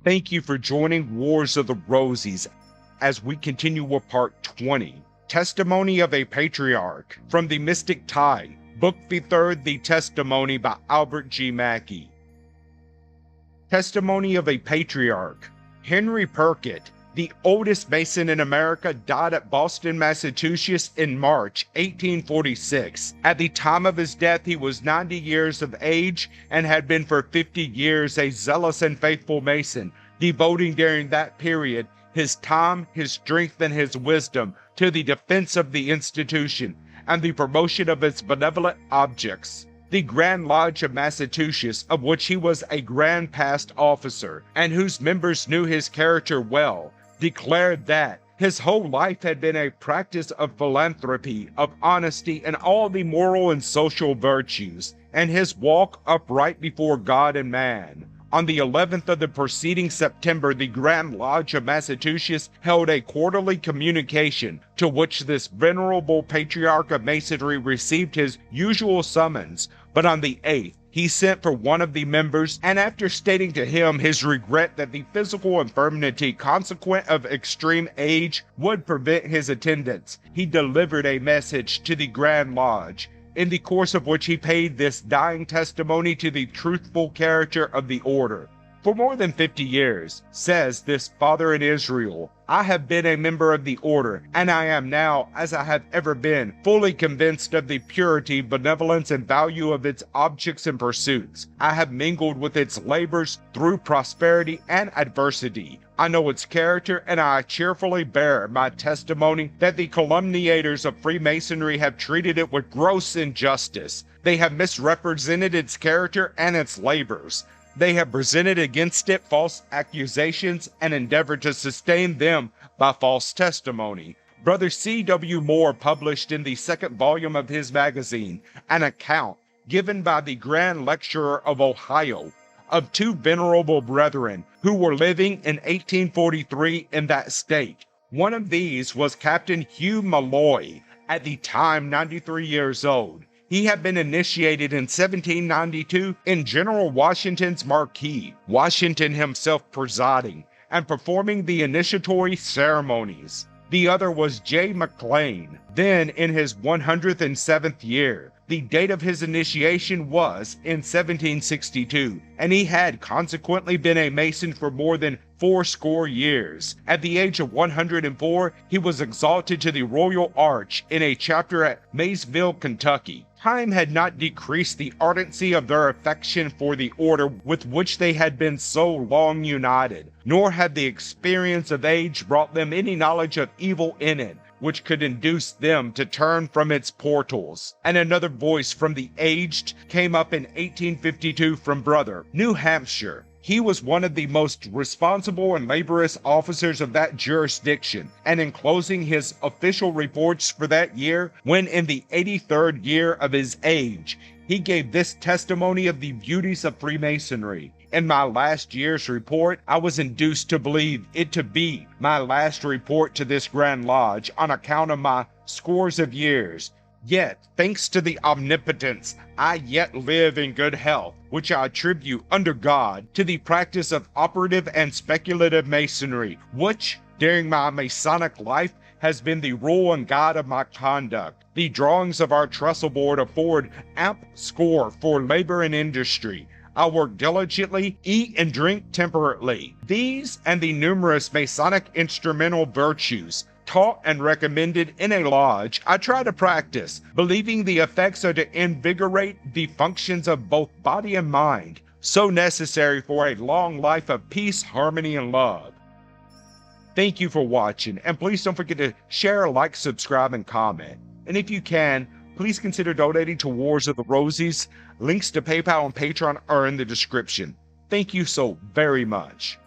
Thank you for joining Wars of the Rosies as we continue with part 20, Testimony of a Patriarch, from the Mystic Tide, Book the Third, The Testimony by Albert G. Mackey. Testimony of a Patriarch. Henry Purkitt, the oldest Mason in America, died at Boston, Massachusetts in March 1846. At the time of his death, he was 90 years of age and had been for 50 years a zealous and faithful Mason, devoting during that period his time, his strength, and his wisdom to the defense of the institution and the promotion of its benevolent objects. The Grand Lodge of Massachusetts, of which he was a Grand Past officer, and whose members knew his character well, declared that his whole life had been a practice of philanthropy, of honesty, and all the moral and social virtues, and his walk upright before God and man. On the 11th of the preceding September, the Grand Lodge of Massachusetts held a quarterly communication, to which this venerable patriarch of Masonry received his usual summons, but on the 8th, he sent for one of the members, and after stating to him his regret that the physical infirmity consequent of extreme age would prevent his attendance, he delivered a message to the Grand Lodge, in the course of which he paid this dying testimony to the truthful character of the order. For more than 50 years, says this father in Israel, I have been a member of the order, and I am now, as I have ever been, fully convinced of the purity, benevolence, and value of its objects and pursuits. I have mingled with its labors through prosperity and adversity. I know its character, and I cheerfully bear my testimony that the calumniators of Freemasonry have treated it with gross injustice. They have misrepresented its character and its labors. They have presented against it false accusations and endeavored to sustain them by false testimony. Brother C.W. Moore published in the second volume of his magazine an account given by the Grand Lecturer of Ohio of two venerable brethren who were living in 1843 in that state. One of these was Captain Hugh Malloy, at the time 93 years old. He had been initiated in 1792 in General Washington's Mackey, Washington himself presiding and performing the initiatory ceremonies. The other was J. McLean, then in his 107th year. The date of his initiation was in 1762, and he had consequently been a Mason for more than 80 years. At the age of 104, he was exalted to the Royal Arch in a chapter at Maysville, Kentucky. Time had not decreased the ardency of their affection for the order with which they had been so long united, nor had the experience of age brought them any knowledge of evil in it, which could induce them to turn from its portals. And another voice from the aged came up in 1852 from Brother, New Hampshire. He was one of the most responsible and laborious officers of that jurisdiction, and in closing his official reports for that year, when in the 83rd year of his age, he gave this testimony of the beauties of Freemasonry. In my last year's report, I was induced to believe it to be my last report to this Grand Lodge on account of my scores of years. Yet, thanks to the omnipotence, I yet live in good health, which I attribute under God to the practice of operative and speculative Masonry, which, during my Masonic life, has been the rule and guide of my conduct. The drawings of our trestle board afford ample score for labor and industry. I work diligently, eat and drink temperately. These and the numerous Masonic instrumental virtues, taught and recommended in a lodge, I try to practice, believing the effects are to invigorate the functions of both body and mind, so necessary for a long life of peace, harmony, and love. Thank you for watching, and please don't forget to share, like, subscribe, and comment. And if you can, please consider donating to Wars of the Rosies. Links to PayPal and Patreon are in the description. Thank you so very much.